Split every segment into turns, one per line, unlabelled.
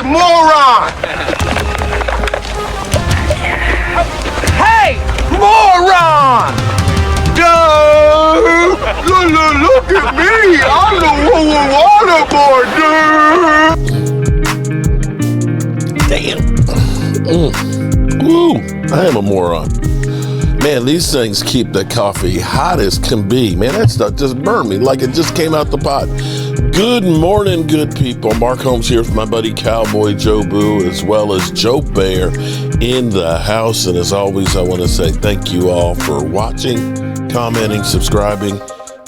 moron! Hey, moron! Dude, look at me! I'm the waterboard, dude!
Damn. Woo, I am a moron. Man, these things keep the coffee hot as can be. Man, that stuff just burned me like it just came out the pot. Good morning, good people. Mark Holmes here with my buddy Cowboy Joe Boo, as well as Joe Bear in the house. And as always, I want to say thank you all for watching, commenting, subscribing,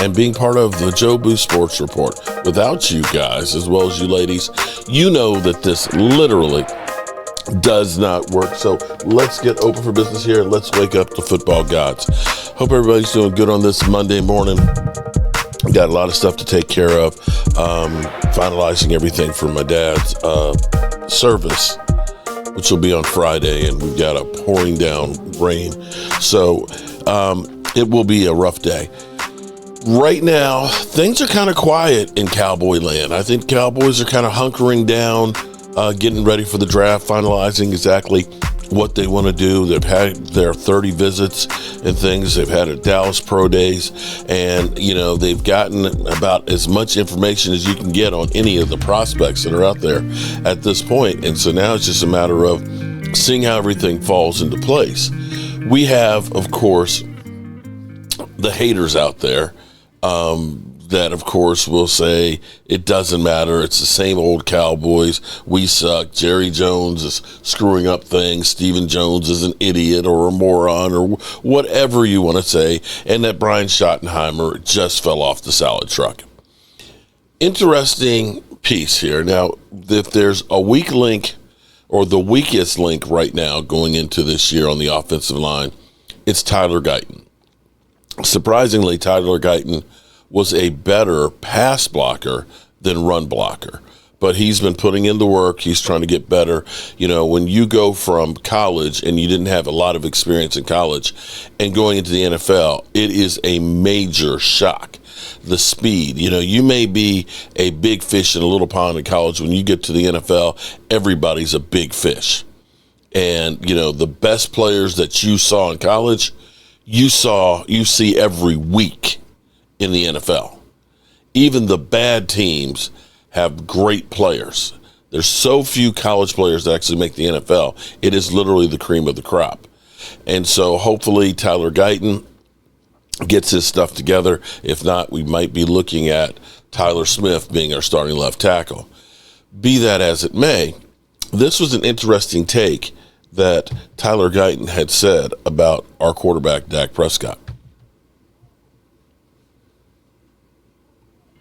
and being part of the Joe Boo Sports Report. Without you guys, as well as you ladies, you know that this literally does not work. So let's get open for business here. Let's wake up the football gods. Hope everybody's doing good on this Monday morning. Got a lot of stuff to take care of. Finalizing everything for my dad's service, which will be on Friday, and we've got a pouring down rain. So it will be a rough day. Right now, things are kind of quiet in Cowboy land. I think Cowboys are kind of hunkering down, getting ready for the draft, finalizing exactly what they want to do. They've had their 30 visits and things. They've had Dallas Pro Days, and they've gotten about as much information as you can get on any of the prospects that are out there at this point. And so now it's just a matter of seeing how everything falls into place. We have, of course, the haters out there that, of course, will say it doesn't matter. It's the same old Cowboys. We suck. Jerry Jones is screwing up things. Stephen Jones is an idiot or a moron or whatever you want to say. And that Brian Schottenheimer just fell off the salad truck. Interesting piece here. Now, if there's a weak link or the weakest link right now going into this year on the offensive line, it's Tyler Guyton. Surprisingly, Tyler Guyton was a better pass blocker than run blocker, but he's been putting in the work. He's trying to get better. When you go from college and you didn't have a lot of experience in college and going into the NFL, it is a major shock. The speed, you may be a big fish in a little pond in college. When you get to the NFL, everybody's a big fish. And, the best players that you saw in college, you see every week in the NFL. Even the bad teams have great players. There's so few college players that actually make the NFL. It is literally the cream of the crop. And so hopefully Tyler Guyton gets his stuff together. If not, we might be looking at Tyler Smith being our starting left tackle. Be that as it may, this was an interesting take that Tyler Guyton had said about our quarterback, Dak Prescott.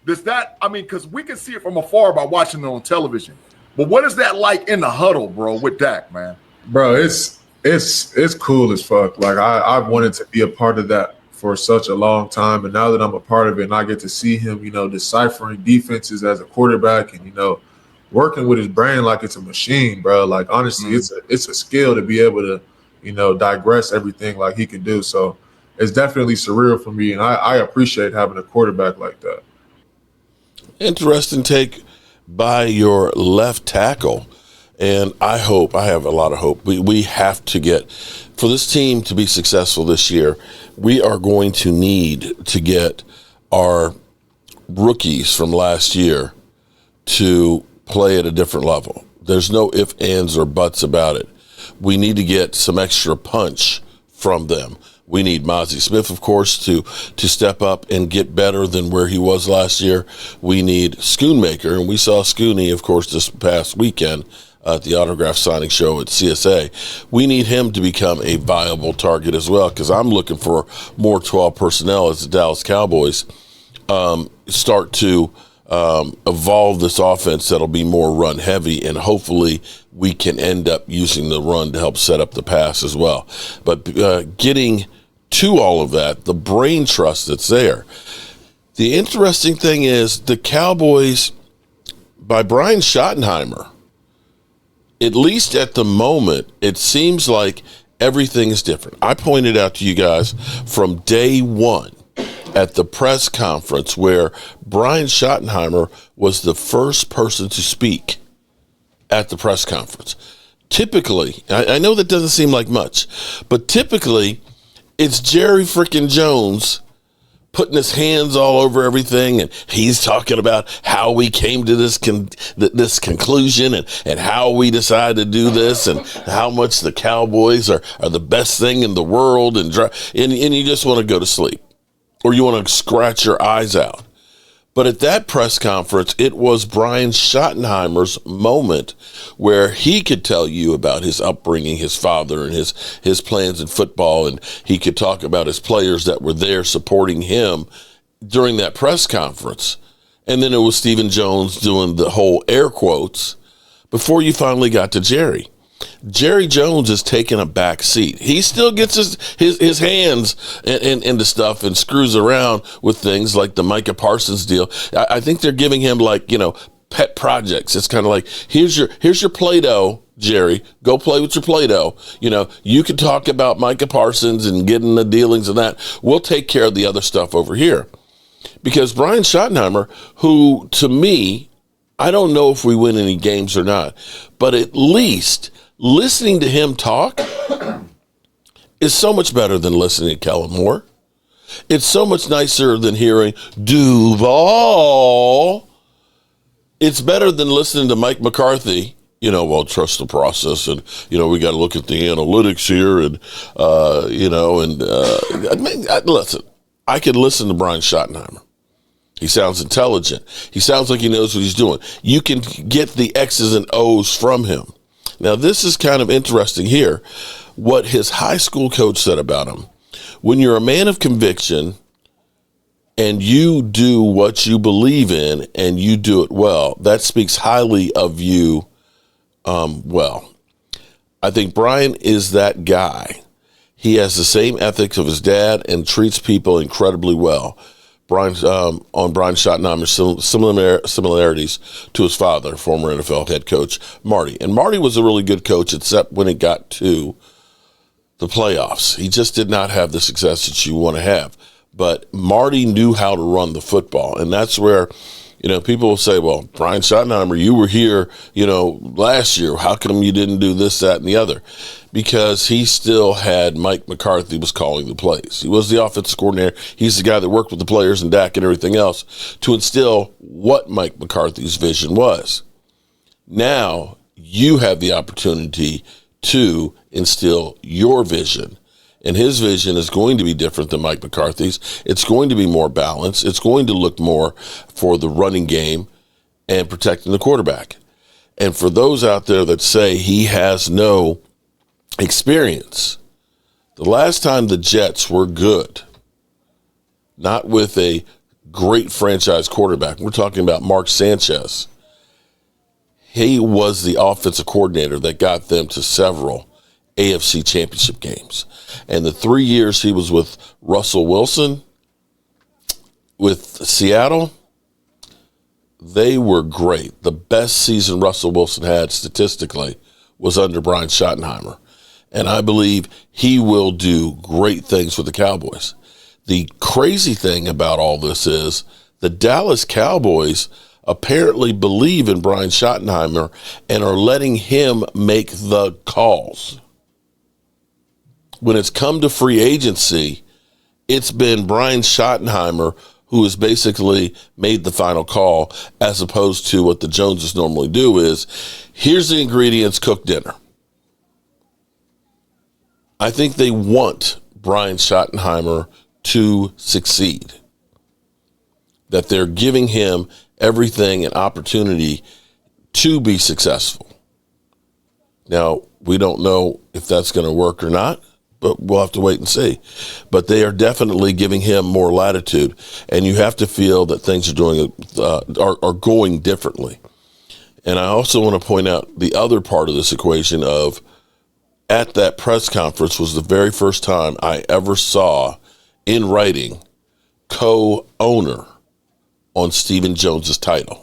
Because we can see it from afar by watching it on television. But what is that like in the huddle, bro, with Dak, man?
Bro, it's cool as fuck. Like, I've wanted to be a part of that for such a long time. And now that I'm a part of it and I get to see him, deciphering defenses as a quarterback and, working with his brain like it's a machine, bro. Like, honestly, it's a skill to be able to, digress everything like he can do. So it's definitely surreal for me. And I appreciate having a quarterback like that.
Interesting take by your left tackle. And I have a lot of hope. We have to get, for this team to be successful this year, we are going to need to get our rookies from last year to play at a different level. There's no ifs, ands, or buts about it. We need to get some extra punch from them. We need Mozzie Smith, of course, to step up and get better than where he was last year. We need Schoonmaker, and we saw Schooney, of course, this past weekend at the autograph signing show at CSA. We need him to become a viable target as well, because I'm looking for more 12 personnel as the Dallas Cowboys start to evolve this offense that'll be more run heavy, and hopefully we can end up using the run to help set up the pass as well. But getting to all of that, the brain trust that's there. The interesting thing is the Cowboys, by Brian Schottenheimer, at least at the moment, it seems like everything is different. I pointed out to you guys from day one at the press conference where Brian Schottenheimer was the first person to speak at the press conference. Typically, I know that doesn't seem like much, but typically it's Jerry freaking Jones putting his hands all over everything, and he's talking about how we came to this conclusion and how we decided to do this and how much the Cowboys are the best thing in the world, and you just want to go to sleep or you want to scratch your eyes out. But at that press conference, it was Brian Schottenheimer's moment where he could tell you about his upbringing, his father, and his plans in football, and he could talk about his players that were there supporting him during that press conference. And then it was Stephen Jones doing the whole air quotes before you finally got to Jerry. Jerry Jones is taking a back seat. He still gets his hands into stuff and screws around with things like the Micah Parsons deal. I think they're giving him pet projects. It's kind of like, here's your Play-Doh, Jerry. Go play with your Play-Doh. You can talk about Micah Parsons and getting the dealings and that. We'll take care of the other stuff over here. Because Brian Schottenheimer, who to me, I don't know if we win any games or not, but at least listening to him talk is so much better than listening to Kellen Moore. It's so much nicer than hearing Duval. It's better than listening to Mike McCarthy. Trust the process, and we got to look at the analytics here, and listen. I could listen to Brian Schottenheimer. He sounds intelligent. He sounds like he knows what he's doing. You can get the X's and O's from him. Now, this is kind of interesting here, what his high school coach said about him. When you're a man of conviction and you do what you believe in and you do it well, that speaks highly of you well. I think Brian is that guy. He has the same ethics of his dad and treats people incredibly well. Brian Schottenheimer's similarities to his father, former NFL head coach Marty. And Marty was a really good coach, except when it got to the playoffs. He just did not have the success that you want to have. But Marty knew how to run the football. And that's where, people will say, well, Brian Schottenheimer, you were here, last year. How come you didn't do this, that, and the other? Because he still had Mike McCarthy was calling the plays. He was the offensive coordinator. He's the guy that worked with the players and Dak and everything else to instill what Mike McCarthy's vision was. Now you have the opportunity to instill your vision. And his vision is going to be different than Mike McCarthy's. It's going to be more balanced. It's going to look more for the running game and protecting the quarterback. And for those out there that say he has no experience, the last time the Jets were good, not with a great franchise quarterback, we're talking about Mark Sanchez. He was the offensive coordinator that got them to several AFC championship games. And the 3 years he was with Russell Wilson, with Seattle, they were great. The best season Russell Wilson had statistically was under Brian Schottenheimer. And I believe he will do great things with the Cowboys. The crazy thing about all this is the Dallas Cowboys apparently believe in Brian Schottenheimer and are letting him make the calls. When it's come to free agency, it's been Brian Schottenheimer who has basically made the final call, as opposed to what the Joneses normally do is, here's the ingredients, cook dinner. I think they want Brian Schottenheimer to succeed, that they're giving him everything and opportunity to be successful. Now, we don't know if that's going to work or not, but we'll have to wait and see. But they are definitely giving him more latitude, and you have to feel that things are going differently. And I also want to point out the other part of this equation of, at that press conference was the very first time I ever saw in writing co-owner on Stephen Jones's title.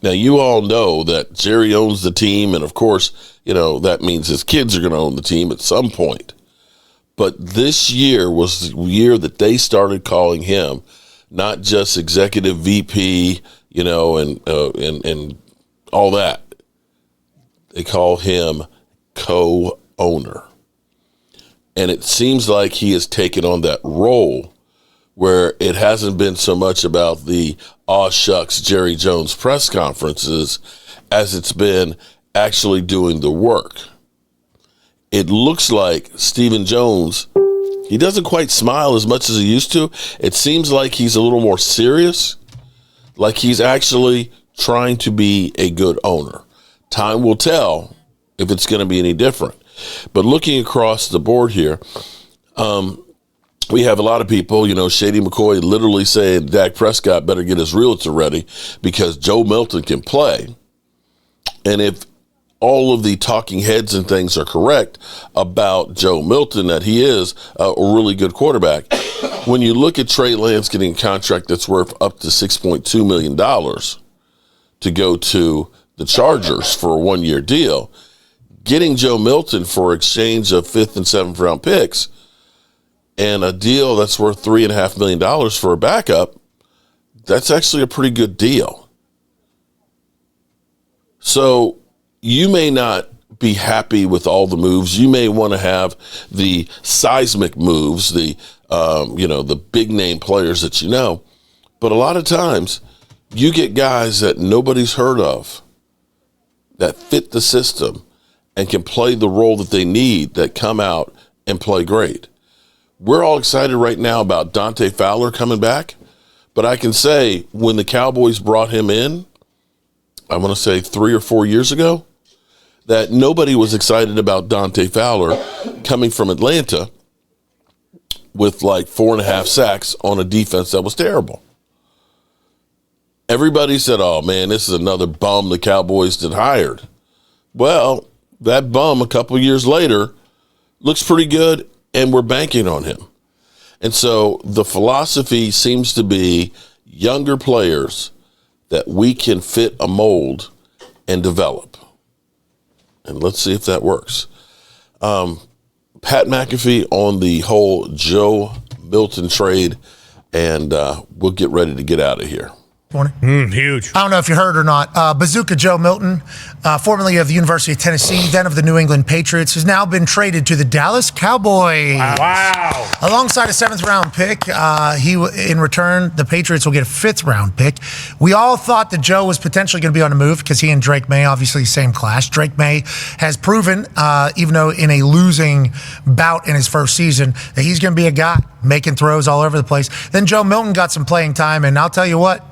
Now, you all know that Jerry owns the team, and of course, that means his kids are going to own the team at some point. But this year was the year that they started calling him not just executive VP, and all that. They call him co-owner. And it seems like he has taken on that role where it hasn't been so much about the aw shucks Jerry Jones press conferences as it's been actually doing the work. It looks like Stephen Jones, he doesn't quite smile as much as he used to. It seems like he's a little more serious, like he's actually trying to be a good owner. Time will tell if it's going to be any different. But looking across the board here, we have a lot of people, Shady McCoy literally saying Dak Prescott better get his realtor ready because Joe Milton can play. And if all of the talking heads and things are correct about Joe Milton, that he is a really good quarterback, when you look at Trey Lance getting a contract that's worth up to $6.2 million to go to the Chargers for a one-year deal, getting Joe Milton for exchange of 5th and 7th round picks and a deal that's worth $3.5 million for a backup, that's actually a pretty good deal. So you may not be happy with all the moves. You may want to have the seismic moves, the big name players that you know. But a lot of times you get guys that nobody's heard of that fit the system and can play the role that they need, that come out and play great. We're all excited right now about Dante Fowler coming back, but I can say when the Cowboys brought him in, I want to say 3 or 4 years ago, that nobody was excited about Dante Fowler coming from Atlanta with like 4.5 sacks on a defense that was terrible. Everybody said, oh man, this is another bum the Cowboys had hired. Well, that bum a couple years later looks pretty good, and we're banking on him. And so the philosophy seems to be younger players that we can fit a mold and develop. And let's see if that works. Pat McAfee on the whole Joe Milton trade, and we'll get ready to get out of here.
Huge.
I don't know if you heard or not. Bazooka Joe Milton, formerly of the University of Tennessee, then of the New England Patriots, has now been traded to the Dallas Cowboys.
Wow.
Alongside a 7th-round pick, in return, the Patriots will get a 5th-round pick. We all thought that Joe was potentially going to be on the move because he and Drake May, obviously same class. Drake May has proven, even though in a losing bout in his first season, that he's going to be a guy making throws all over the place. Then Joe Milton got some playing time, and I'll tell you what,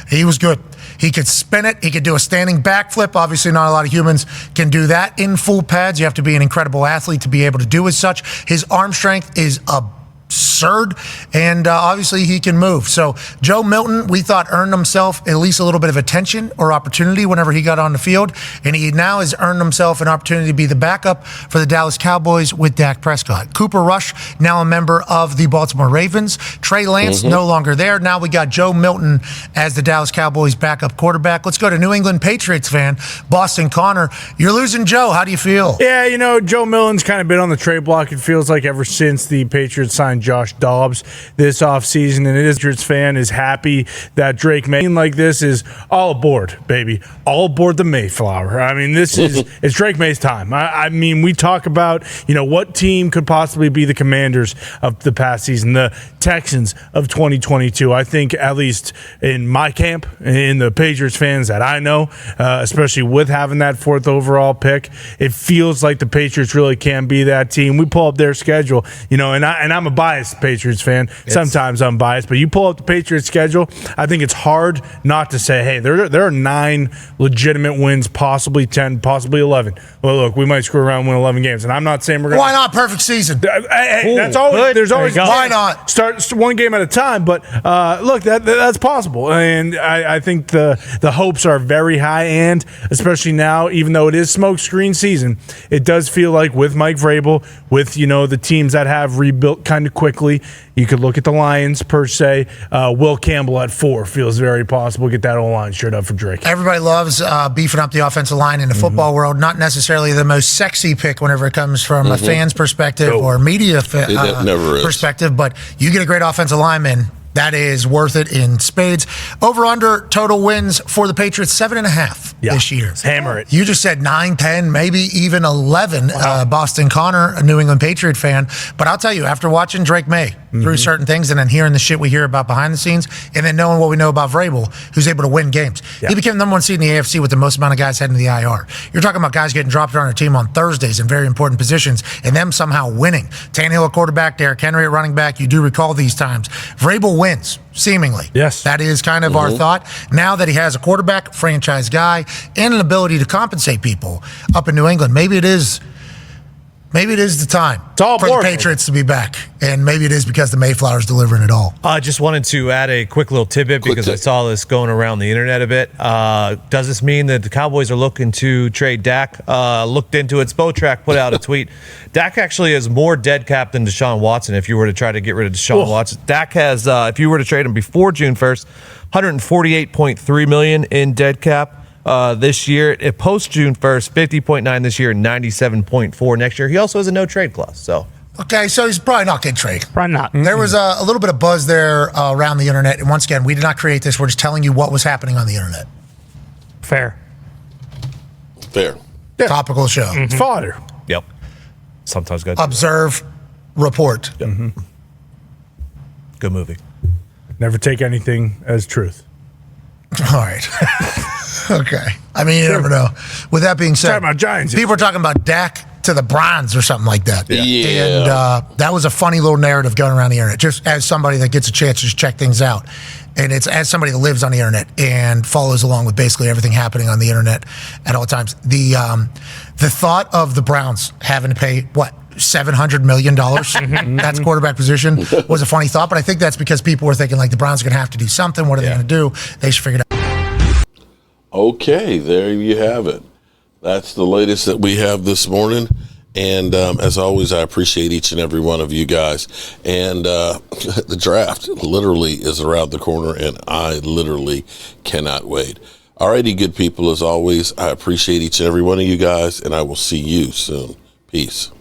he was good. He could spin it. He could do a standing backflip. Obviously, not a lot of humans can do that in full pads. You have to be an incredible athlete to be able to do as such. His arm strength is absurd, and obviously he can move. So Joe Milton, we thought, earned himself at least a little bit of attention or opportunity whenever he got on the field, and he now has earned himself an opportunity to be the backup for the Dallas Cowboys with Dak Prescott. Cooper Rush, now a member of the Baltimore Ravens. Trey Lance, no longer there. Now we got Joe Milton as the Dallas Cowboys backup quarterback. Let's go to New England Patriots fan, Boston Connor. You're losing Joe. How do you feel?
Yeah, Joe Milton's kind of been on the trade block, it feels like, ever since the Patriots signed Josh Dobbs this offseason, and the Patriots fan is happy that Drake May like this is all aboard, baby. All aboard the Mayflower. I mean, it's Drake May's time. I mean, we talk about, what team could possibly be the Commanders of the past season, the Texans of 2022. I think, at least in my camp, in the Patriots fans that I know, especially with having that 4th overall pick, it feels like the Patriots really can be that team. We pull up their schedule, and I'm a biased Patriots fan. Sometimes I'm biased, but you pull up the Patriots schedule, I think it's hard not to say, hey, there are 9 legitimate wins, possibly 10, possibly 11. Well, look, we might screw around and win 11 games, and I'm not saying we're going to.
Why not? Perfect season.
Hey, that's always. There's always.
Why not?
Start one game at a time, but look, that's possible, and I think the hopes are very high, and especially now, even though it is smokescreen season, it does feel like with Mike Vrabel, with the teams that have rebuilt kind of quickly, you could look at the Lions per se. Will Campbell at 4 feels very possible. Get that O-line shirt up for Drake.
Everybody loves beefing up the offensive line in the football world. Not necessarily the most sexy pick whenever it comes from a fan's perspective or media perspective, but you get a great offensive lineman, That is worth it in spades. Over under total wins for the Patriots, 7.5 this year.
Hammer it.
You just said 9, 10, maybe even 11. Boston Connor, a New England Patriot fan. But I'll tell you, after watching Drake May through certain things and then hearing the shit we hear about behind the scenes and then knowing what we know about Vrabel, who's able to win games. He became the number 1 seed in the AFC with the most amount of guys heading to the IR. You're talking about guys getting dropped on their team on Thursdays in very important positions and them somehow winning. Tannehill at quarterback, Derrick Henry at running back. You do recall these times. Vrabel wins, seemingly.
Yes.
That is kind of our thought. Now that he has a quarterback, franchise guy, and an ability to compensate people up in New England, maybe it is the time
all
for
board,
the Patriots to be back. And maybe it is because the Mayflower's delivering it all.
I just wanted to add a quick little tidbit because I saw this going around the internet a bit. Does this mean that the Cowboys are looking to trade Dak? Looked into it. Spotrac put out a tweet. Dak actually has more dead cap than Deshaun Watson if you were to try to get rid of Deshaun Watson. Dak has, if you were to trade him before June 1st, $148.3 million in dead cap. This year, post June 1st, 50.9 this year, 97.4 next year. He also has a no trade clause. So
Okay, so he's probably not getting traded.
Probably not.
There was a little bit of buzz there around the internet. And once again, we did not create this. We're just telling you what was happening on the internet.
Fair.
Topical show.
Fodder.
Yep. Sometimes good.
Observe, report.
Good movie.
Never take anything as truth.
All right. Okay. I mean, you never know. With that being said,
Talking about Giants.
people are talking about Dak to the Browns or something like that.
Yeah.
And that was a funny little narrative going around the internet, just as somebody that gets a chance to just check things out. And it's as somebody that lives on the internet and follows along with basically everything happening on the internet at all times. The thought of the Browns having to pay, what, $700 million? That's quarterback position was a funny thought. But I think that's because people were thinking, like, the Browns are going to have to do something. What are they going to do? They should figure it out.
Okay, there you have it. That's the latest that we have this morning. And as always, I appreciate each and every one of you guys. And the draft literally is around the corner, and I literally cannot wait. All righty, good people, as always, I appreciate each and every one of you guys, and I will see you soon. Peace.